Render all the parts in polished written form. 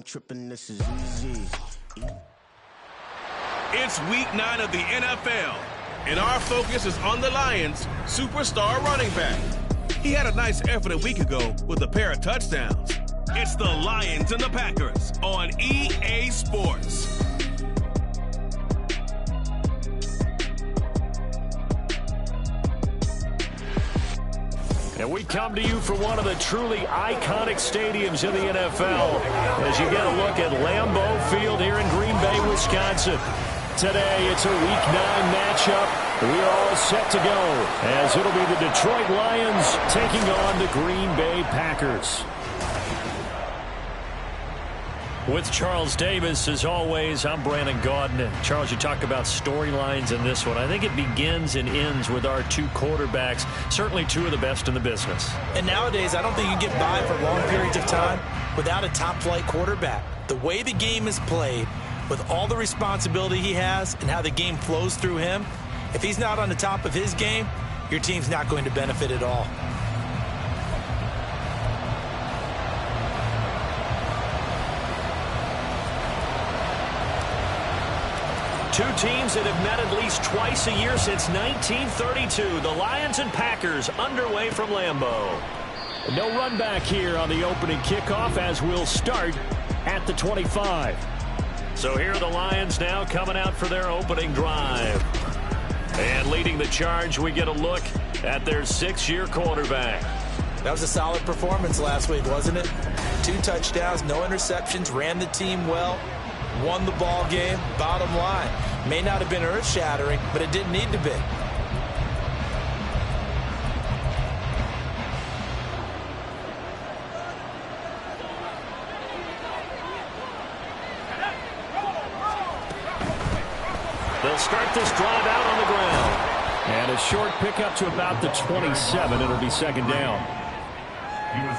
tripping, this is easy. It's week 9 of the NFL, and our focus is on the Lions' superstar running back. He had a nice effort a week ago with a pair of touchdowns. It's the Lions and the Packers on EA Sports. And we come to you from one of the truly iconic stadiums in the NFL as you get a look at Lambeau Field here in Green Bay, Wisconsin. Today, it's a Week 9 matchup. We are all set to go as it'll be the Detroit Lions taking on the Green Bay Packers. With Charles Davis, as always, I'm Brandon Gaudin. And Charles, you talk about storylines in this one. I think it begins and ends with our two quarterbacks, certainly two of the best in the business. And nowadays, I don't think you get by for long periods of time without a top-flight quarterback. The way the game is played, with all the responsibility he has and how the game flows through him, if he's not on the top of his game, your team's not going to benefit at all. Two teams that have met at least twice a year since 1932. The Lions and Packers underway from Lambeau. No run back here on the opening kickoff as we'll start at the 25. So here are the Lions now coming out for their opening drive. And leading the charge, we get a look at their 6-year quarterback. That was a solid performance last week, wasn't it? 2 touchdowns, no interceptions, ran the team well. Won the ball game. Bottom line, may not have been earth-shattering, but it didn't need to be. They'll start this drive out on the ground. And a short pickup to about the 27. It'll be second down.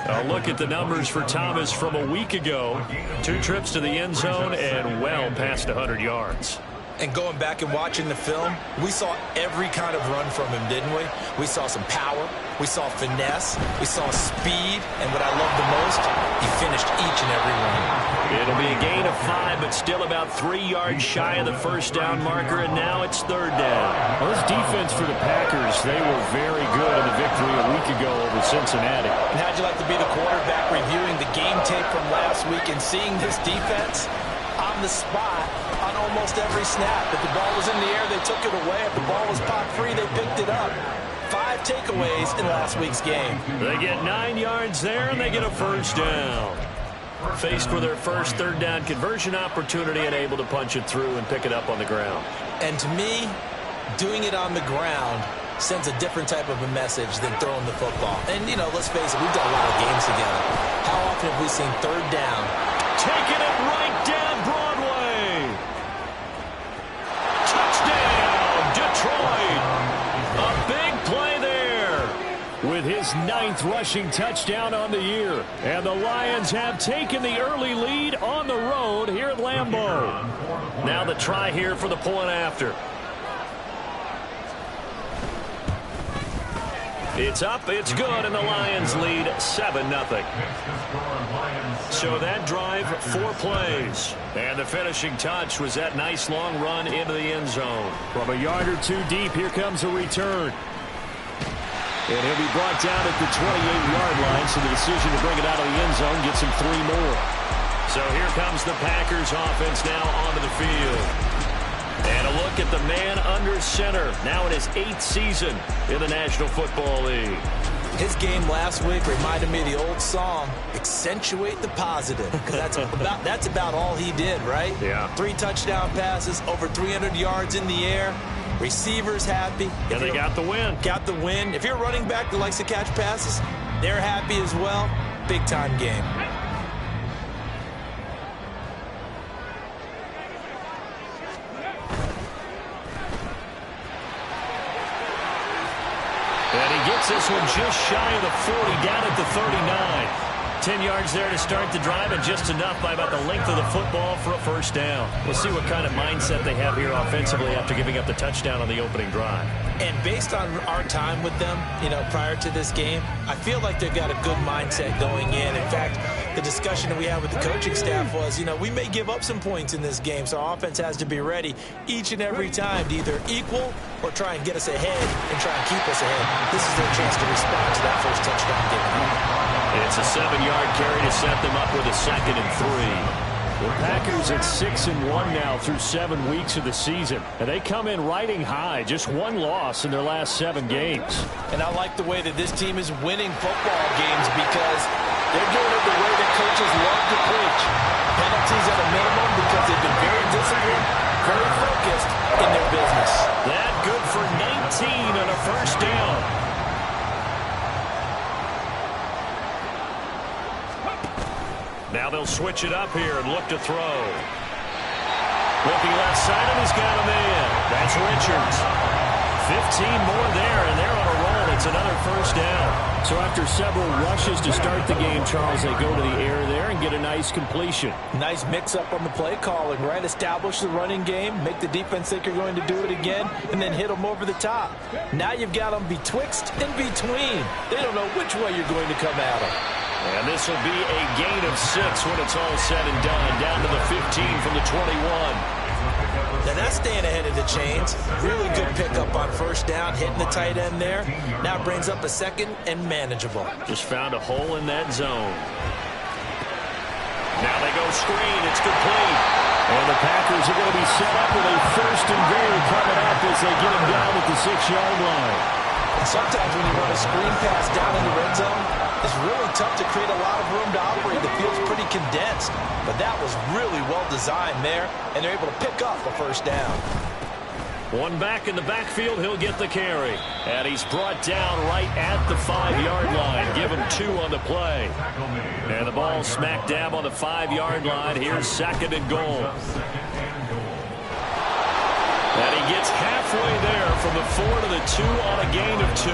A look at the numbers for Thomas from a week ago. 2 trips to the end zone and well past 100 yards. And going back and watching the film, we saw every kind of run from him, didn't we? We saw some power. We saw finesse. We saw speed. And what I love the most, he finished each and every one. It'll be a gain of 5, but still about 3 yards shy of the first down marker, and now it's third down. Well, this defense for the Packers, they were very good in the victory a week ago over Cincinnati. And how'd you like to be the quarterback reviewing the game tape from last week and seeing this defense on the spot on almost every snap? If the ball was in the air, they took it away. If the ball was popped free, they picked it up. 5 takeaways in last week's game. They get 9 yards there, and they get a first down. Faced with their first third down conversion opportunity and able to punch it through and pick it up on the ground. And to me, doing it on the ground sends a different type of a message than throwing the football. And, you know, let's face it, we've done a lot of games together. How often have we seen third down? Taking it right down Broadway. Touchdown, Detroit. A big play there with his 9th rushing touchdown on the year. And the Lions have taken the early lead on the road here at Lambeau. Now the try here for the point after. It's up, it's good, and the Lions lead 7-0. So that drive, 4 plays. And the finishing touch was that nice long run into the end zone. From a yard or 2 deep, here comes a return. And he'll be brought down at the 28-yard line, so the decision to bring it out of the end zone gets him 3 more. So here comes the Packers offense now onto the field. And a look at the man under center, now in his 8th season in the National Football League. His game last week reminded me of the old song, Accentuate the Positive, because that's about all he did, right? Yeah. 3 touchdown passes, over 300 yards in the air. Receivers happy. And they got the win. Got the win. If you're a running back that likes to catch passes, they're happy as well. Big-time game. And he gets this one just shy of the 40, down at the 39. 10 yards there to start the drive, and just enough by about the length of the football for a first down. We'll see what kind of mindset they have here offensively after giving up the touchdown on the opening drive. And based on our time with them, you know, prior to this game, I feel like they've got a good mindset going in. In fact, the discussion that we had with the coaching staff was, we may give up some points in this game, so our offense has to be ready each and every time to either equal or try and get us ahead and try and keep us ahead. This is their chance to respond to that first touchdown given. It's a 7-yard carry to set them up with a 2nd and 3. The Packers at 6-1 now through 7 weeks of the season. And they come in riding high, just 1 loss in their last 7 games. And I like the way that this team is winning football games because they're doing it the way that coaches love to preach. Penalties at a minimum because they've been very disciplined, very focused in their business. That good for 19 on a first down. Now they'll switch it up here and look to throw. Looking left side, and he's got him in. That's Richards. 15 more there, and they're on a roll. It's another first down. So after several rushes to start the game, Charles, they go to the air there and get a nice completion. Nice mix-up on the play calling, right? Establish the running game, make the defense think you're going to do it again, and then hit them over the top. Now you've got them betwixt and between. They don't know which way you're going to come at them. And this will be a gain of 6 when it's all said and done. Down to the 15 from the 21. Now that's staying ahead of the chains. Really good pickup on first down, hitting the tight end there. Now brings up a 2nd and manageable. Just found a hole in that zone. Now they go screen. It's complete. And the Packers are going to be set up with a 1st and goal coming up as they get him down at the 6-yard line. And sometimes when you run a screen pass down in the red zone, it's really tough to create a lot of room to operate. The field's pretty condensed, but that was really well designed there, and they're able to pick up a first down. One back in the backfield, he'll get the carry. And he's brought down right at the 5-yard line. Give him 2 on the play. And the ball smack dab on the 5-yard line. Here's 2nd and goal. And he gets halfway there from the 4 to the 2 on a gain of 2.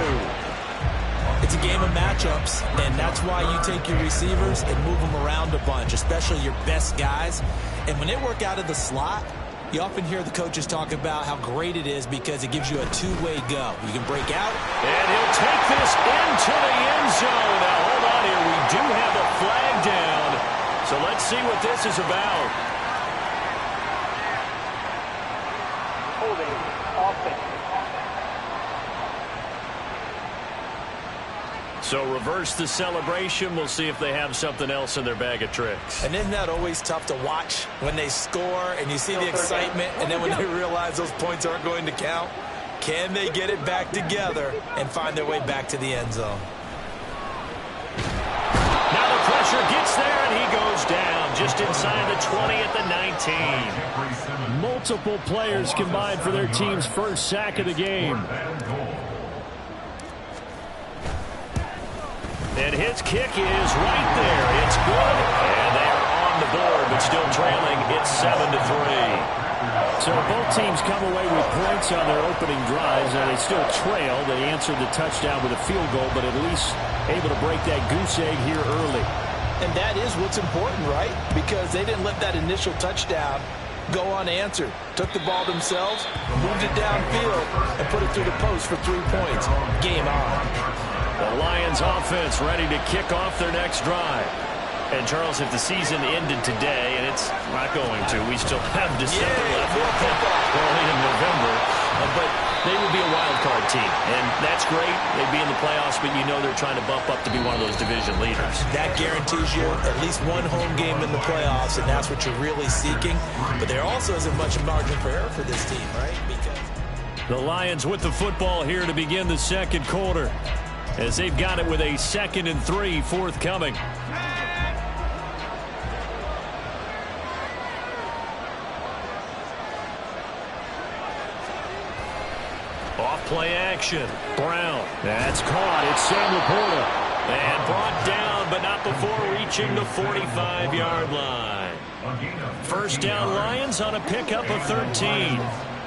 It's a game of matchups, and that's why you take your receivers and move them around a bunch, especially your best guys. And when they work out of the slot, you often hear the coaches talk about how great it is because it gives you a 2-way go. You can break out. And he'll take this into the end zone. Now, hold on here. We do have a flag down. So let's see what this is about. Holding offense. So reverse the celebration. We'll see if they have something else in their bag of tricks. And isn't that always tough to watch when they score and you see the excitement, and then when they realize those points aren't going to count? Can they get it back together and find their way back to the end zone? Now the pressure gets there, and he goes down just inside the 20 at the 19. Multiple players combined for their team's first sack of the game. And his kick is right there. It's good. And they are on the board, but still trailing. It's 7-3. So both teams come away with points on their opening drives, and they still trail. They answered the touchdown with a field goal, but at least able to break that goose egg here early. And that is what's important, right? Because they didn't let that initial touchdown go unanswered. Took the ball themselves, moved it downfield, and put it through the post for 3 points. Game on. The Lions offense ready to kick off their next drive. And, Charles, if the season ended today, and it's not going to, we still have December left. Early in November. But they would be a wild card team. And that's great. They'd be in the playoffs, but you know they're trying to bump up to be one of those division leaders. That guarantees you at least one home game in the playoffs, and that's what you're really seeking. But there also isn't much margin for error for this team, right? Because the Lions with the football here to begin the 2nd quarter, as they've got it with a 2nd and 3 forthcoming. Off play action. Brown. That's caught. It's Sam Laporta. And brought down, but not before reaching the 45-yard line. First down Lions on a pickup of 13.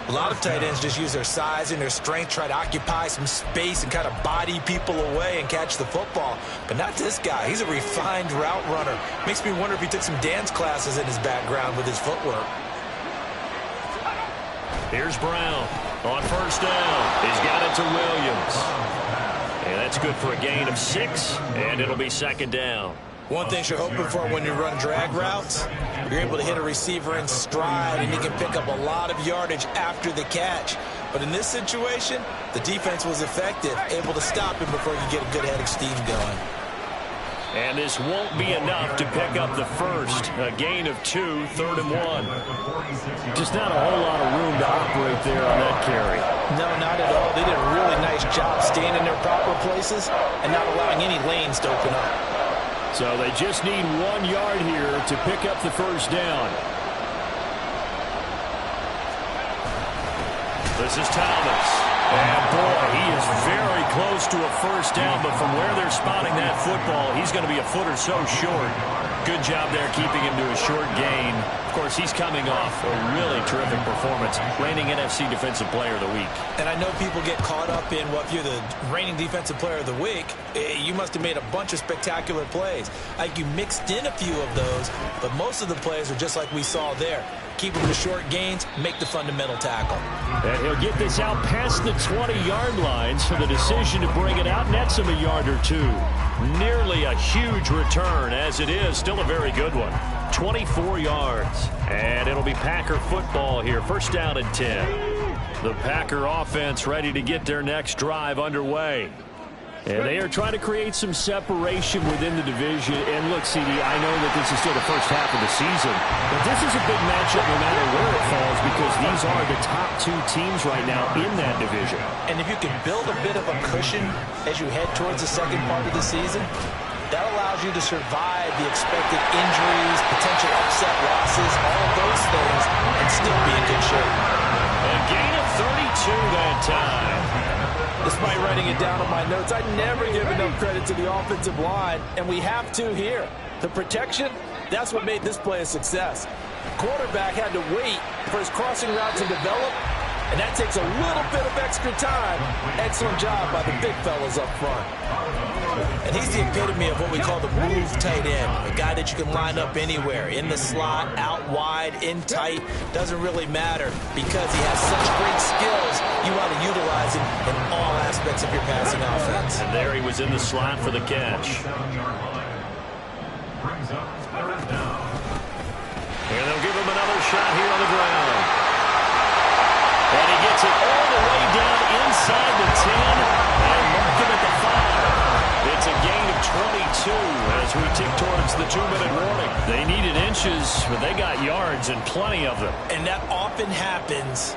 a lot of tight ends just use their size and their strength, try to occupy some space and kind of body people away and catch the football. But not this guy. He's a refined route runner. Makes me wonder if he took some dance classes in his background with his footwork. Here's Brown on first down. He's got it to Williams. And that's good for a gain of 6, and it'll be second down. One thing you're hoping for when you run drag routes, you're able to hit a receiver in stride, and he can pick up a lot of yardage after the catch. But in this situation, the defense was effective, able to stop him before he could get a good head of steam going. And this won't be enough to pick up the first. A gain of 2, 3rd and 1. Just not a whole lot of room to operate there on that carry. No, not at all. They did a really nice job staying in their proper places and not allowing any lanes to open up. So they just need 1 yard here to pick up the first down. This is Thomas. And boy, he is very close to a first down, but from where they're spotting that football, he's going to be a foot or so short. Good job there keeping him to a short gain. Of course, he's coming off a really terrific performance, reigning NFC Defensive Player of the Week. And I know people get caught up in, well, if you're the reigning Defensive Player of the Week, you must have made a bunch of spectacular plays. Like you mixed in a few of those, but most of the plays are just like we saw there. Keep them to short gains, make the fundamental tackle. And he'll get this out past the 20-yard line, so the decision to bring it out nets him a yard or two. Nearly a huge return, as it is. Still a very good one. 24 yards. And it'll be Packer football here. First down and 10. The Packer offense ready to get their next drive underway. And they are trying to create some separation within the division. And look, CD, I know that this is still the first half of the season, but this is a big matchup no matter where it falls, because these are the top 2 teams right now in that division. And if you can build a bit of a cushion as you head towards the second part of the season, that allows you to survive the expected injuries, potential upset losses, all of those things, and still be in good shape. A gain of 32 that time. Despite writing it down on my notes, I never give enough credit to the offensive line, and we have to here. The protection, that's what made this play a success. Quarterback had to wait for his crossing route to develop, and that takes a little bit of extra time. Excellent job by the big fellas up front. And he's the epitome of what we call the move tight end. A guy that you can line up anywhere, in the slot, out wide, in tight. Doesn't really matter because he has such great skills. You want to utilize him in all aspects of your passing offense. And there he was in the slot for the catch. And they'll give him another shot here on the ground. And he gets it all the way down inside the 10 and mark him at the 5. It's a gain of 22 as we tick towards the 2-minute warning. They needed inches, but they got yards and plenty of them. And that often happens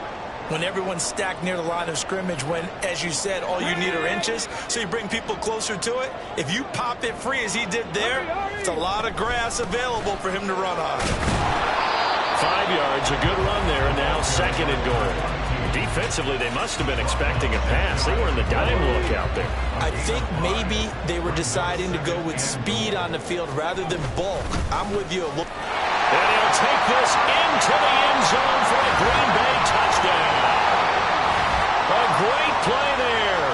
when everyone's stacked near the line of scrimmage when, as you said, all you need are inches. So you bring people closer to it. If you pop it free as he did there, it's a lot of grass available for him to run on. 5 yards, a good run there, and now 2nd and goal. Defensively, they must have been expecting a pass. They were in the dime look out there. I think maybe they were deciding to go with speed on the field rather than bulk. I'm with you. And he'll take this into the end zone for a Green Bay touchdown. A great play there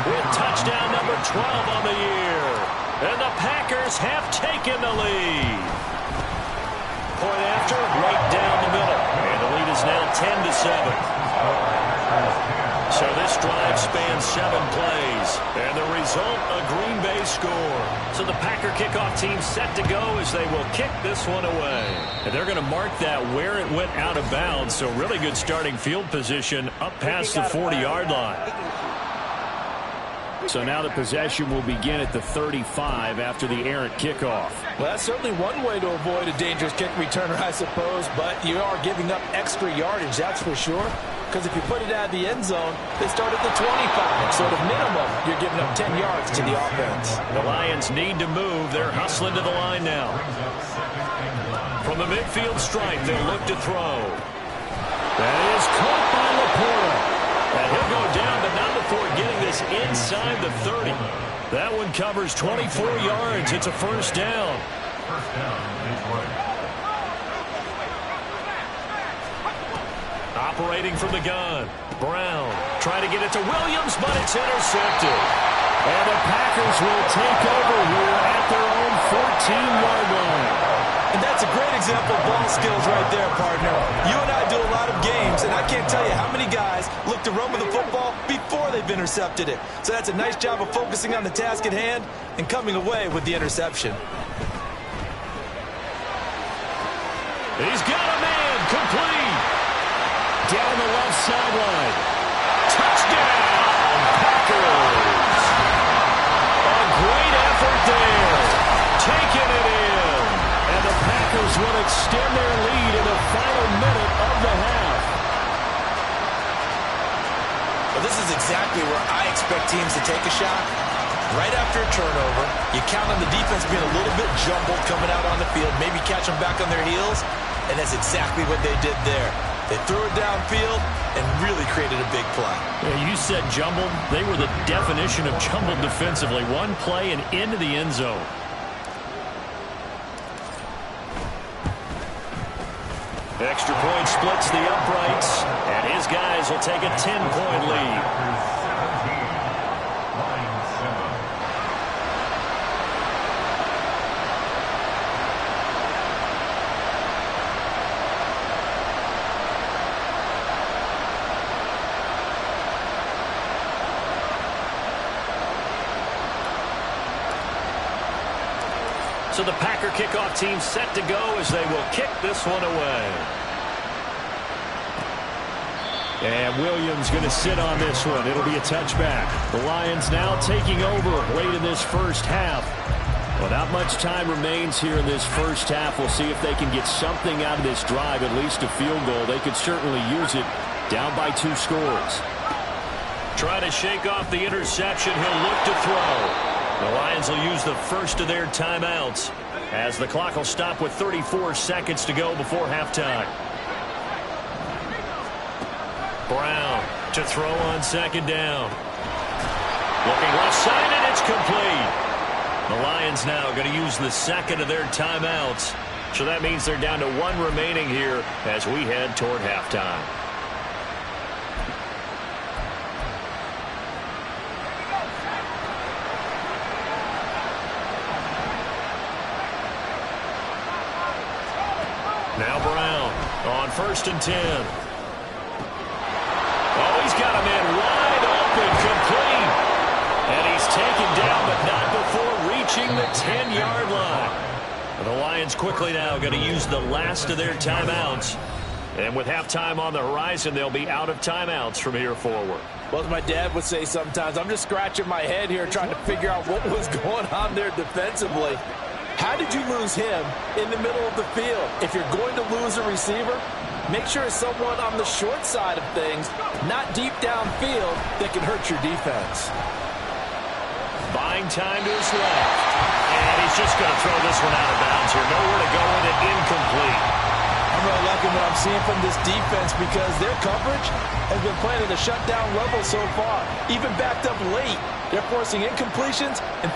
with touchdown number 12 on the year. And the Packers have taken the lead. Point after, right down the middle. And the lead is now 10-7. So this drive spans 7 plays, and the result, a Green Bay score. So the Packer kickoff team set to go as they will kick this one away. And they're going to mark that where it went out of bounds, so really good starting field position up past the 40-yard line. So now the possession will begin at the 35 after the errant kickoff. Well, that's certainly one way to avoid a dangerous kick returner, I suppose, but you are giving up extra yardage, that's for sure. Because if you put it out of the end zone, they start at the 25. So at a minimum, you're giving up 10 yards to the offense. The Lions need to move. They're hustling to the line now. From the midfield stripe, they look to throw. That is caught by Laporta. And he'll go down, but not before getting this inside the 30. That one covers 24 yards. It's a first down. Operating from the gun. Brown trying to get it to Williams, but it's intercepted. And the Packers will take over here at their own 14-yard line. And that's a great example of ball skills right there, partner. You and I do a lot of games, and I can't tell you how many guys look to run with the football before they've intercepted it. So that's a nice job of focusing on the task at hand and coming away with the interception. He's got a man, complete. Down the left sideline. Touchdown, Packers. A great effort there. Taking it in. And the Packers will extend their lead in the final minute of the half. Well, this is exactly where I expect teams to take a shot. Right after a turnover, you count on the defense being a little bit jumbled coming out on the field, maybe catch them back on their heels, and that's exactly what they did there. They threw it downfield and really created a big play. Yeah, you said jumbled. They were the definition of jumbled defensively. One play and into the end zone. Extra point splits the uprights, and his guys will take a 10-point lead. So the Packer kickoff team set to go as they will kick this one away. And Williams going to sit on this one. It'll be a touchback. The Lions now taking over late in this first half. Well, not much time remains here in this first half. We'll see if they can get something out of this drive, at least a field goal. They could certainly use it. Down by 2 scores. Try to shake off the interception. He'll look to throw. The Lions will use the first of their timeouts as the clock will stop with 34 seconds to go before halftime. Brown to throw on second down. Looking left side, and it's complete. The Lions now going to use the second of their timeouts. So that means they're down to 1 remaining here as we head toward halftime. Now Brown on 1st and 10. Oh, he's got a man wide open, complete. And he's taken down, but not before reaching the 10-yard line. The Lions quickly now going to use the last of their timeouts. And with halftime on the horizon, they'll be out of timeouts from here forward. Well, as my dad would say sometimes, I'm just scratching my head here trying to figure out what was going on there defensively. How did you lose him in the middle of the field? If you're going to lose a receiver, make sure it's someone on the short side of things, not deep downfield, that can hurt your defense. Buying time to his left. And he's just going to throw this one out of bounds here. Nowhere to go with it, incomplete. I'm really liking what I'm seeing from this defense because their coverage has been playing at a shutdown level so far. Even backed up late, they're forcing incompletions and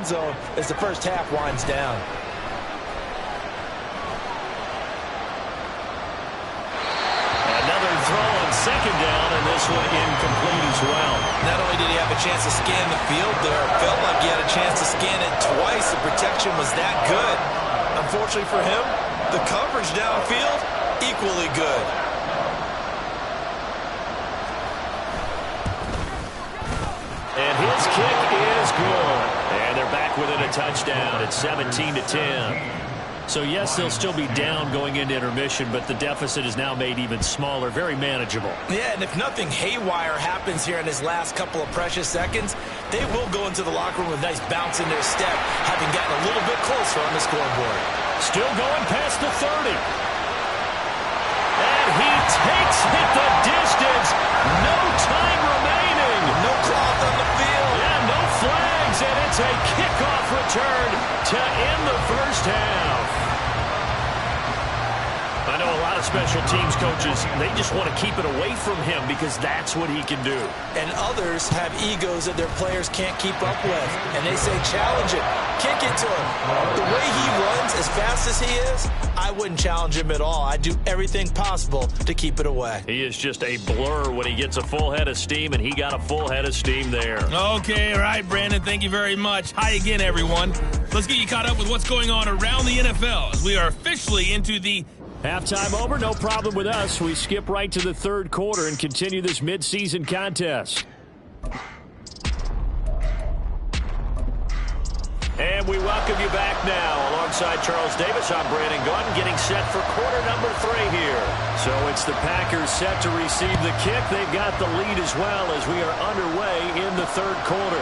end zone as the first half winds down. Another throw on second down, and this one incomplete as well. Not only did he have a chance to scan the field there, it felt like he had a chance to scan it twice. The protection was that good. Unfortunately for him, the coverage downfield, equally good. And his kick is good. And they're back within a touchdown at 17-10. So, yes, they'll still be down going into intermission, but the deficit is now made even smaller, very manageable. Yeah, and if nothing haywire happens here in his last couple of precious seconds, they will go into the locker room with a nice bounce in their step, having gotten a little bit closer on the scoreboard. Still going past the 30. And he takes it the distance. No time remaining. No cloth on the field. Yeah, no flags, and it's a kickoff return to end the first half. I know a lot of special teams coaches, they just want to keep it away from him because that's what he can do. And others have egos that their players can't keep up with. And they say, challenge it. Kick it to him. The way he runs, as fast as he is, I wouldn't challenge him at all. I'd do everything possible to keep it away. He is just a blur when he gets a full head of steam, and he got a full head of steam there. Okay, all right, Brandon, thank you very much. Hi again, everyone. Let's get you caught up with what's going on around the NFL as we are officially into the halftime over, no problem with us. We skip right to the third quarter and continue this midseason contest. And we welcome you back now. Alongside Charles Davis, I'm Brandon Gaudin, getting set for quarter number 3 here. So it's the Packers set to receive the kick. They've got the lead as well as we are underway in the third quarter.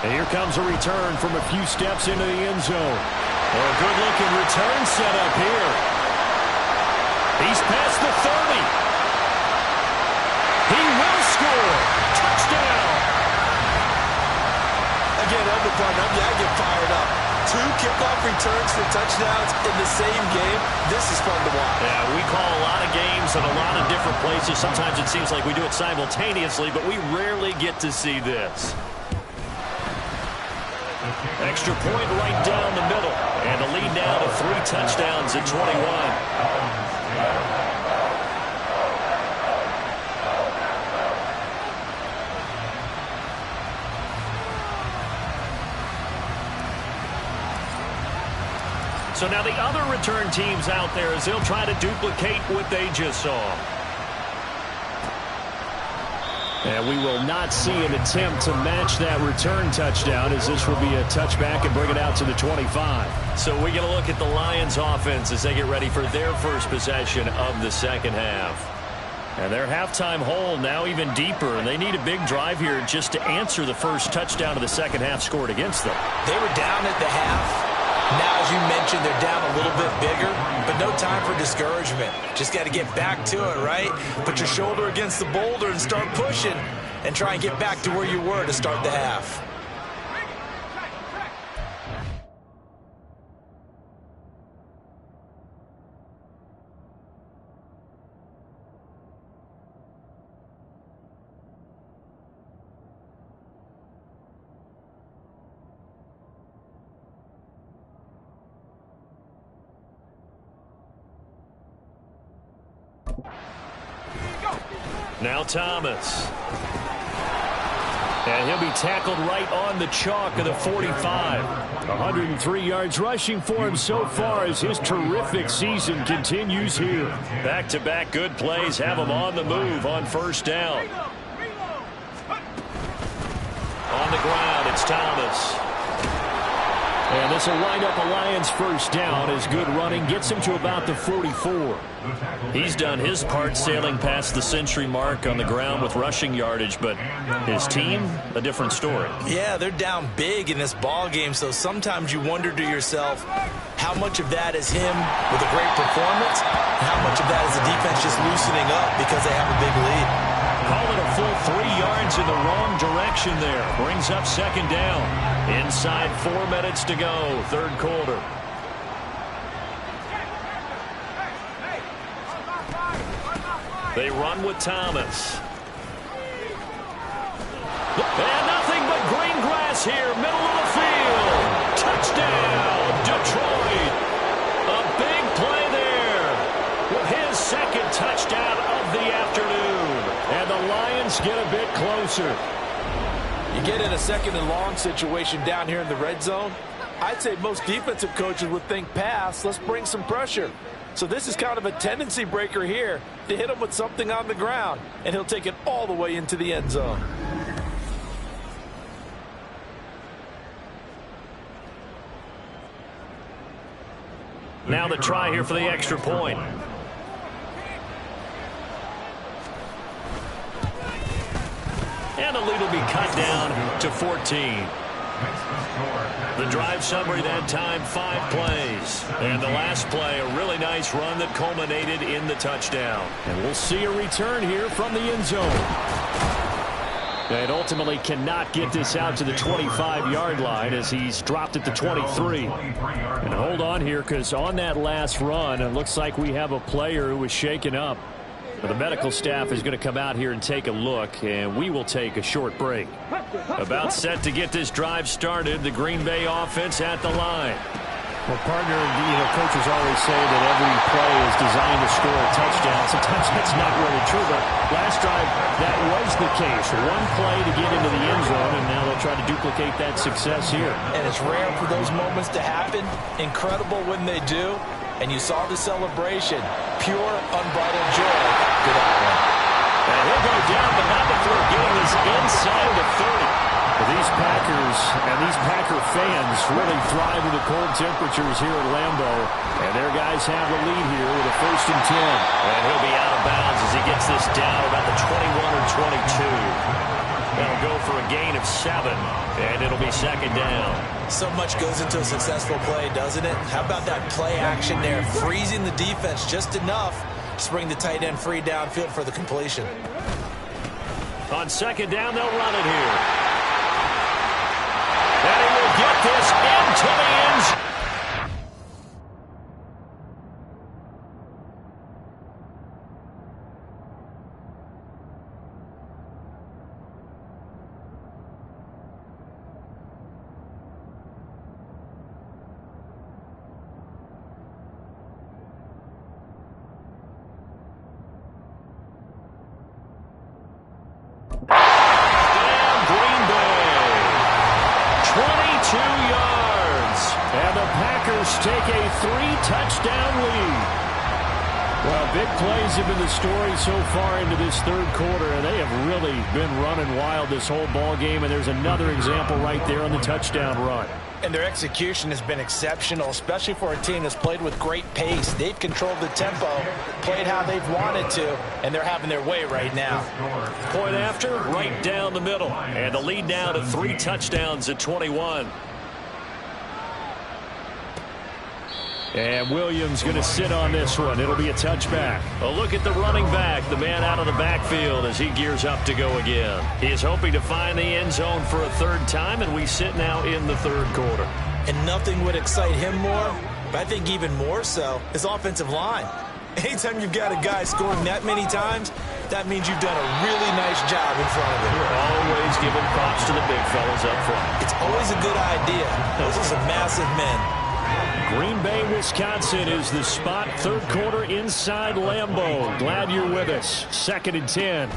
And here comes a return from a few steps into the end zone. Well, a good-looking return set up here. He's past the 30. He will score. Touchdown. Again, I'm the partner. I get fired up. 2 kickoff returns for touchdowns in the same game. This is fun to watch. Yeah, we call a lot of games in a lot of different places. Sometimes it seems like we do it simultaneously, but we rarely get to see this. Extra point right down the middle. And the lead now to 3 touchdowns at 21. So now the other return teams out there as they'll try to duplicate what they just saw. And we will not see an attempt to match that return touchdown, as this will be a touchback and bring it out to the 25. So we get a look at the Lions offense as they get ready for their first possession of the second half. And their halftime hole now even deeper, and they need a big drive here just to answer the first touchdown of the second half scored against them. They were down at the half. Now, as you mentioned, they're down a little bit bigger, but no time for discouragement. Just got to get back to it, right? Put your shoulder against the boulder and start pushing and try and get back to where you were to start the half. Now Thomas. And he'll be tackled right on the chalk of the 45. 103 yards rushing for him so far as his terrific season continues here. Back-to-back good plays have him on the move on first down. On the ground, it's Thomas. And this will line up a Lions first down as good running gets him to about the 44. He's done his part sailing past the century mark on the ground with rushing yardage, but his team, a different story. Yeah, they're down big in this ball game, so sometimes you wonder to yourself how much of that is him with a great performance and how much of that is the defense just loosening up because they have a big lead. Call it a full 3 yards in the wrong direction there. Brings up second down. Inside 4 minutes to go, third quarter. They run with Thomas. And nothing but green grass here, middle of the field. Touchdown, Detroit. A big play there with his second touchdown of the afternoon. And the Lions get a bit closer. You get in a second and long situation down here in the red zone, I'd say most defensive coaches would think pass, let's bring some pressure. So this is kind of a tendency breaker here to hit him with something on the ground, and he'll take it all the way into the end zone. Now the try here for the extra point. And the lead will be cut down to 14. The drive summary that time, 5 plays. And the last play, a really nice run that culminated in the touchdown. And we'll see a return here from the end zone. And ultimately cannot get this out to the 25-yard line as he's dropped at the 23. And hold on here, because on that last run, it looks like we have a player who was shaken up. The medical staff is going to come out here and take a look, and we will take a short break. About set to get this drive started, the Green Bay offense at the line. Well, partner, coaches always say that every play is designed to score a touchdown. Sometimes that's not really true, but last drive, that was the case. One play to get into the end zone, and now they'll try to duplicate that success here. And it's rare for those moments to happen. Incredible when they do. And you saw the celebration. Pure, unbridled joy. Good outcome. And he'll go down, but not before getting this inside the 30. These Packers and these Packer fans really thrive in the cold temperatures here at Lambeau. And their guys have the lead here with a 1st and 10. And he'll be out of bounds as he gets this down about the 21 or 22. That'll go for a gain of 7, and it'll be 2nd down. So much goes into a successful play, doesn't it? How about that play action there? Freezing the defense just enough to bring the tight end free downfield for the completion. On 2nd down, they'll run it here. And he will get this into the end zone. Take a 3-touchdown lead. Well, big plays have been the story so far into this 3rd quarter, and they have really been running wild this whole ball game, and there's another example right there on the touchdown run. And their execution has been exceptional, especially for a team that's played with great pace. They've controlled the tempo, played how they've wanted to, and they're having their way right now. Point after, right down the middle. And the lead now to 3 touchdowns at 21. And Williams going to sit on this one. It'll be a touchback. A look at the running back, the man out of the backfield as he gears up to go again. He is hoping to find the end zone for a 3rd time, and we sit now in the 3rd quarter. And nothing would excite him more, but I think even more so, his offensive line. Anytime you've got a guy scoring that many times, that means you've done a really nice job in front of him. You're always giving props to the big fellas up front. It's always a good idea. Those are some massive men. Green Bay, Wisconsin is the spot. 3rd quarter inside Lambeau. Glad you're with us. 2nd and 10.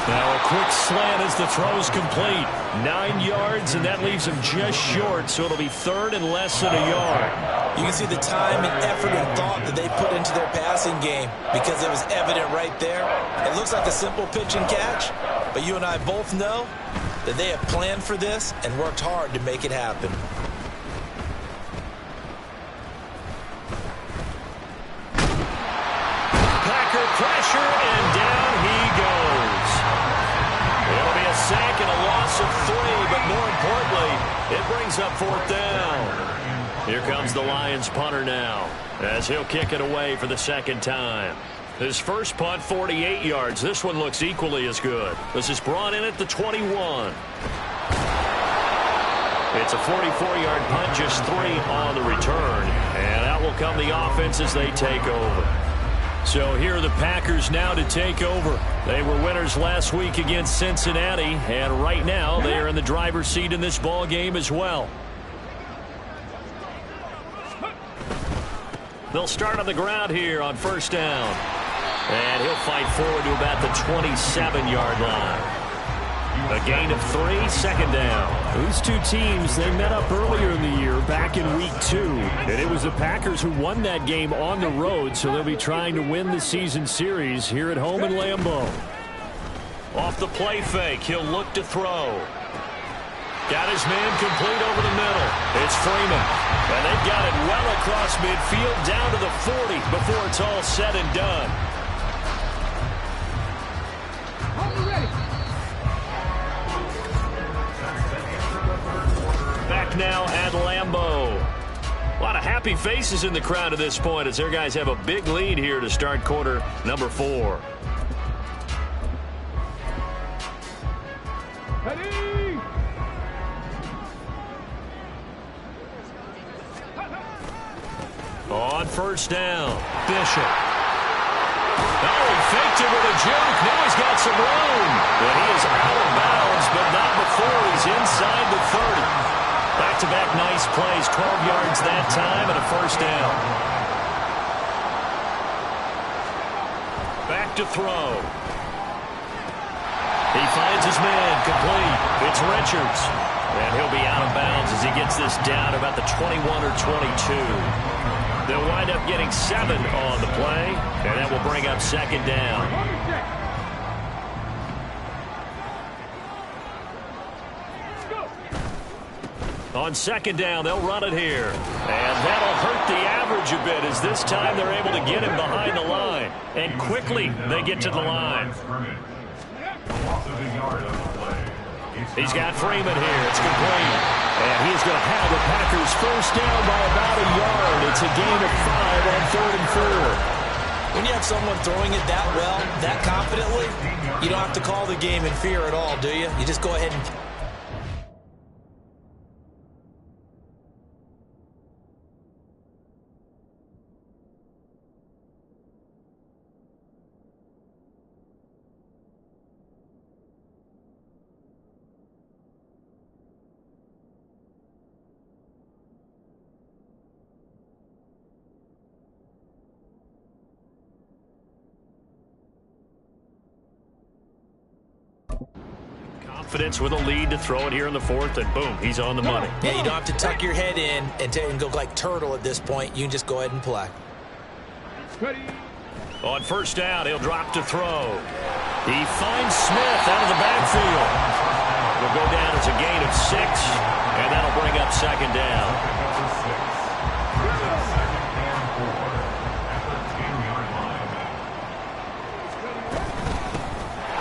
Now a quick slant as the throw's complete. 9 yards, and that leaves him just short, so it'll be 3rd and less than a yard. You can see the time and effort and thought that they put into their passing game because it was evident right there. It looks like a simple pitch and catch, but you and I both know that they have planned for this and worked hard to make it happen. Pressure, and down he goes. It'll be a sack and a loss of 3, but more importantly, it brings up 4th down. Here comes the Lions punter now, as he'll kick it away for the 2nd time. His first punt, 48 yards. This one looks equally as good. This is brought in at the 21. It's a 44-yard punt, just 3 on the return, and out will come the offense as they take over. So here are the Packers now to take over. They were winners last week against Cincinnati, and right now they are in the driver's seat in this ball game as well. They'll start on the ground here on 1st down. And he'll fight forward to about the 27-yard line. A gain of 3, 2nd down. These two teams, they met up earlier in the year, back in week 2. And it was the Packers who won that game on the road, so they'll be trying to win the season series here at home in Lambeau. Off the play fake, he'll look to throw. Got his man complete over the middle. It's Freeman. And they've got it well across midfield down to the 40 before it's all said and done. back now at Lambeau. A lot of happy faces in the crowd at this point as their guys have a big lead here to start quarter number 4. Ready? On first down, Bishop. Oh, he faked it with a juke. Now he's got some room. But he is out of bounds, but not before he's inside the 30. Back-to-back nice plays, 12 yards that time and a first down. Back to throw. He finds his man, complete. It's Richards. And he'll be out of bounds as he gets this down about the 21 or 22. They'll wind up getting 7 on the play, and that will bring up second down. On second down, they'll run it here. And that'll hurt the average a bit as this time they're able to get him behind the line. And quickly they get to the line. He's got Freeman here. It's complete. And he's going to have the Packers first down by about a yard. It's a gain of 5 on 3rd and 4. When you have someone throwing it that well, that confidently, you don't have to call the game in fear at all, do you? You just go ahead and... Confidence with a lead to throw it here in the 4th, and boom, he's on the money. Yeah, you don't have to tuck your head in and go like turtle at this point. You can just go ahead and play. Ready? On first down, he'll drop to throw. He finds Smith out of the backfield. Will go down as a gain of 6, and that'll bring up second down.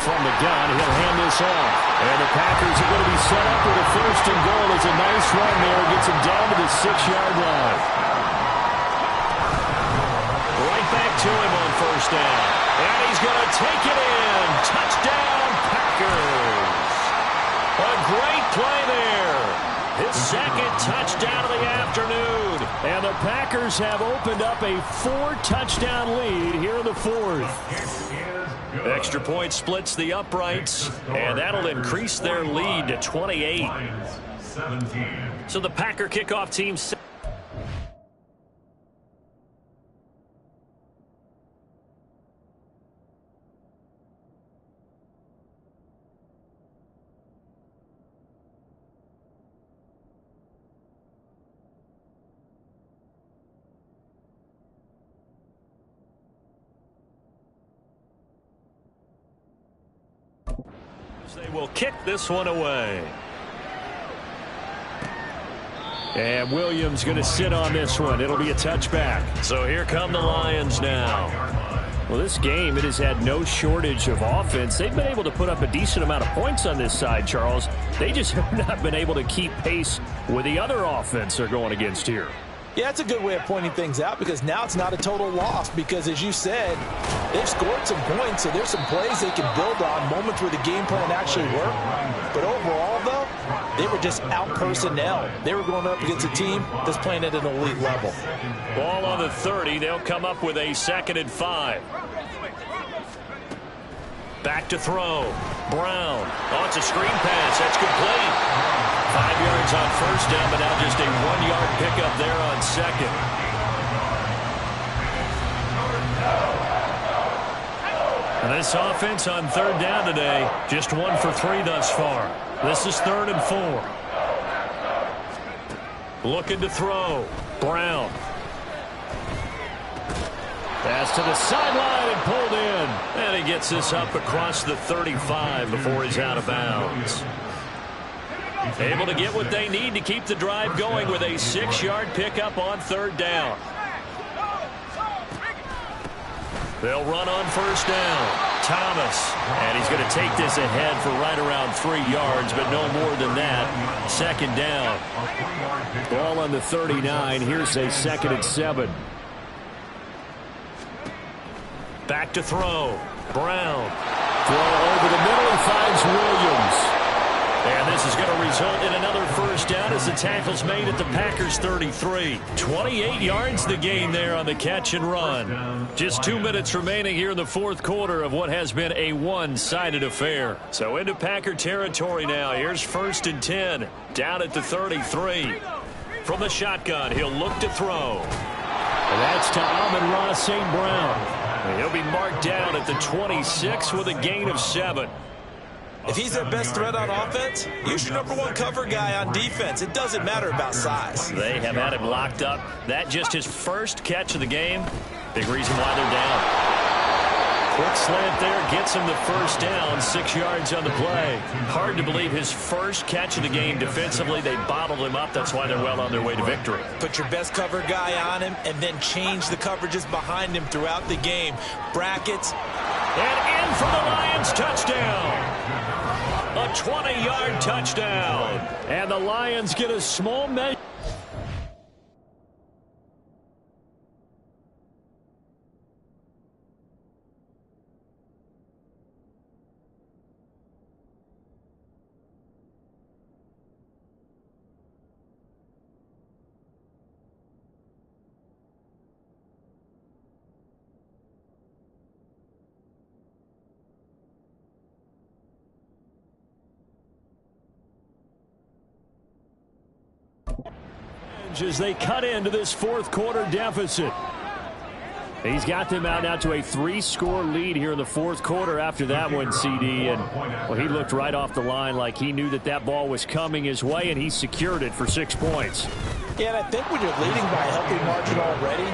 From the gun, he'll hand this off. And the Packers are going to be set up with a 1st and goal. It's a nice run there. Gets him down to the 6-yard line. Right back to him on first down. And he's going to take it in. Touchdown, Packers. A great play there. His 2nd touchdown of the afternoon. And the Packers have opened up a 4-touchdown lead here in the 4th. Extra point splits the uprights, and that'll increase their lead to 28. So the Packer kickoff team... They will kick this one away. And Williams going to sit on this one. It'll be a touchback. So here come the Lions now. Well, this game, it has had no shortage of offense. They've been able to put up a decent amount of points on this side, Charles. They just have not been able to keep pace with the other offense they're going against here. Yeah, that's a good way of pointing things out because now it's not a total loss because, as you said, they've scored some points, so there's some plays they can build on, moments where the game plan actually worked. But overall, though, they were just out-personnel. They were going up against a team that's playing at an elite level. Ball on the 30. They'll come up with a 2nd and 5. Back to throw. Brown. Oh, it's a screen pass. That's complete. 5 yards on first down, but now just a 1-yard pickup there on 2nd. And this offense on 3rd down today, just 1 for 3 thus far. This is 3rd and 4. Looking to throw. Brown. Pass to the sideline and pulled in. And he gets this up across the 35 before he's out of bounds. Able to get what they need to keep the drive going with a 6-yard pickup on 3rd down. They'll run on first down. Thomas. And he's going to take this ahead for right around 3 yards, but no more than that. Second down. Ball on the 39. Here's a 2nd and 7. Back to throw. Brown. Throw over the middle. He finds Williams. And this is going to result in another first down as the tackle's made at the Packers 33. 28 yards the gain there on the catch and run. Just 2 minutes remaining here in the fourth quarter of what has been a one-sided affair. So into Packer territory now. Here's 1st and 10. Down at the 33. From the shotgun, he'll look to throw. And that's to Amon-Ra St. Brown. And he'll be marked down at the 26 with a gain of 7. If he's their best threat on offense, use your #1 cover guy on defense. It doesn't matter about size. They have had him locked up. That just his first catch of the game. Big reason why they're down. Quick slant there gets him the first down. 6 yards on the play. Hard to believe his first catch of the game defensively. They bottled him up. That's why they're well on their way to victory. Put your best cover guy on him and then change the coverages behind him throughout the game. Brackets. And in for the Lions touchdown. A 20-yard touchdown. And the Lions get a small measure. As they cut into this fourth quarter deficit. He's got them out now to a 3-score lead here in the fourth quarter after that one, CD. And well, he looked right off the line like he knew that that ball was coming his way, and he secured it for 6 points. Yeah, and I think when you're leading by a healthy margin already,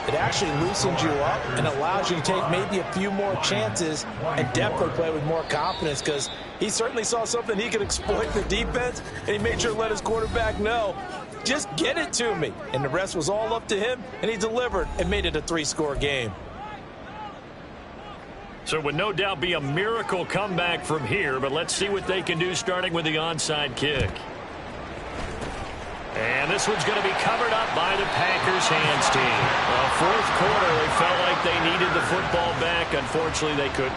it actually loosens you up and allows you to take maybe a few more chances and definitely play with more confidence, because he certainly saw something he could exploit the defense, and he made sure to let his quarterback know, just get it to me. And the rest was all up to him, and he delivered and made it a 3-score game. So it would no doubt be a miracle comeback from here, but let's see what they can do starting with the onside kick. And this one's going to be covered up by the Packers hands team. Well, fourth quarter, they felt like they needed the football back. Unfortunately, they couldn't.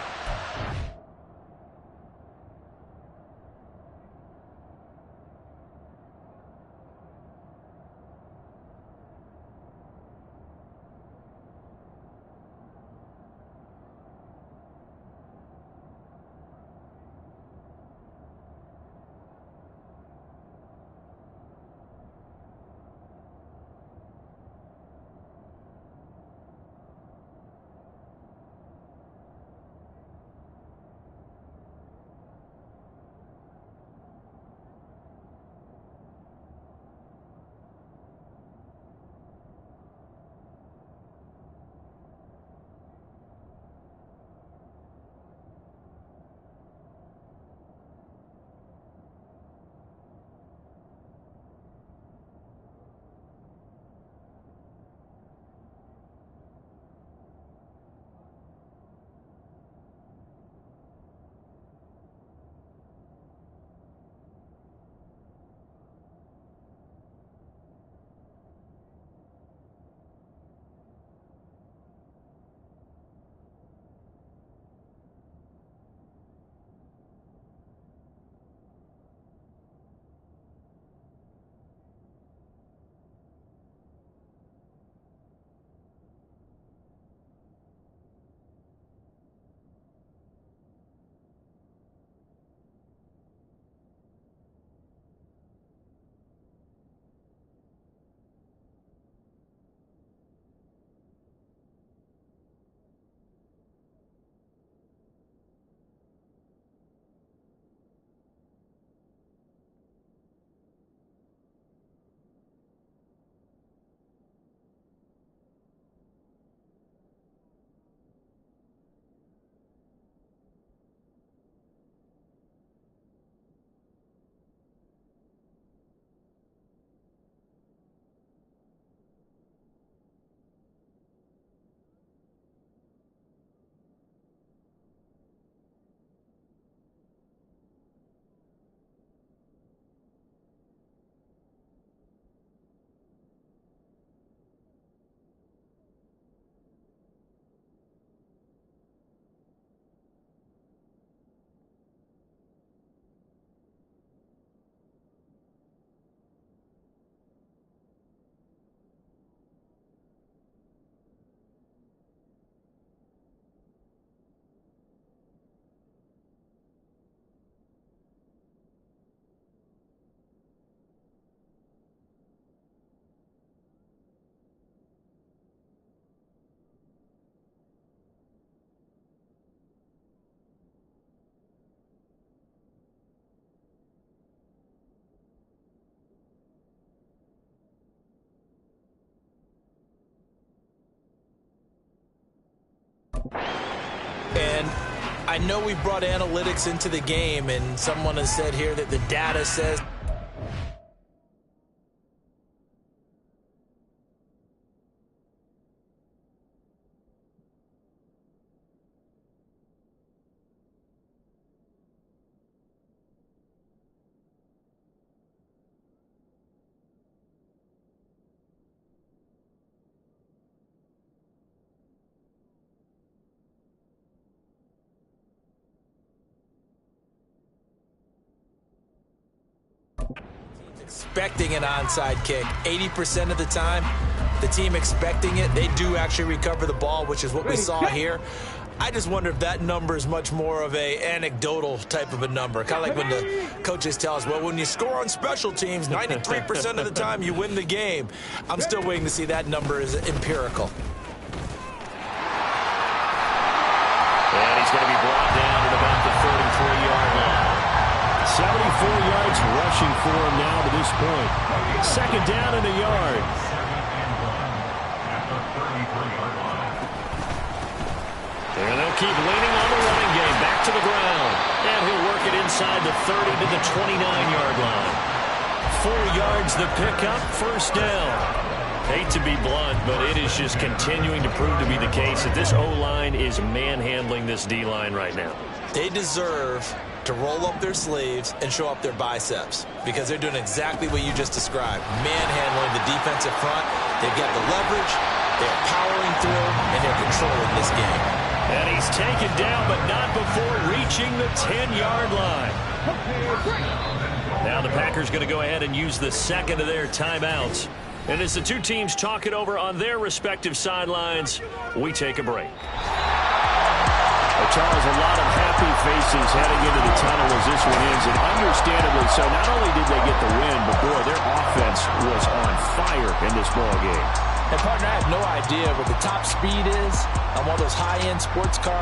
And I know we brought analytics into the game, and someone has said here that the data says expecting an onside kick. 80% of the time, the team expecting it, they do actually recover the ball, which is what we saw here. I just wonder if that number is much more of a anecdotal type of a number. Kind of like when the coaches tell us, well, when you score on special teams, 93% of the time you win the game. I'm still waiting to see that number is empirical. And he's going to be brought down at about the 33-yard line. 74 yards rushing for him now to this point. Second down and a yard. And they'll keep leaning on the running game. Back to the ground. And he'll work it inside the 30 to the 29-yard line. 4 yards the pickup, first down. Hate to be blunt, but it is just continuing to prove to be the case that this O-line is manhandling this D-line right now. They deserve to roll up their sleeves and show up their biceps because they're doing exactly what you just described. Manhandling the defensive front. They've got the leverage. They're powering through, and they're controlling this game. And he's taken down, but not before reaching the 10-yard line. Now the Packers going to go ahead and use the second of their timeouts. And as the two teams talk it over on their respective sidelines, we take a break. Charles, a lot of happy faces heading into the tunnel as this one ends, and understandably so. Not only did they get the win, but boy, their offense was on fire in this ball game. And partner, I have no idea what the top speed is on one of those high-end sports cars.